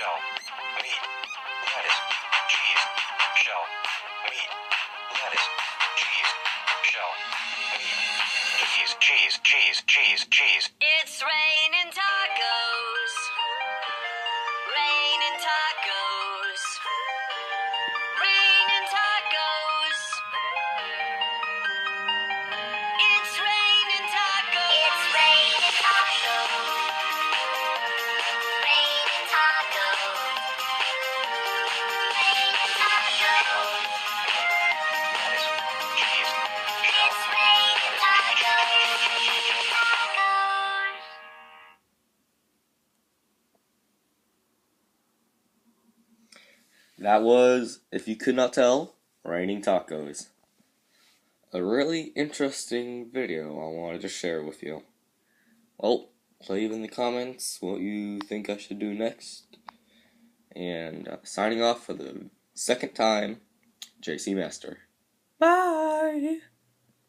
shell, meat, lettuce, cheese, shell, meat, lettuce, cheese, shell, meat, cheese. It's raining tacos. Raining tacos. Raining tacos. It's raining tacos. It's raining tacos. Raining tacos. Raining tacos. Lettuce, cheese, shell, It's raining tacos. Tacos. That was, if you could not tell, Raining Tacos. A really interesting video I wanted to share with you. Well, leave in the comments what you think I should do next. And signing off for the second time, JC Master. Bye!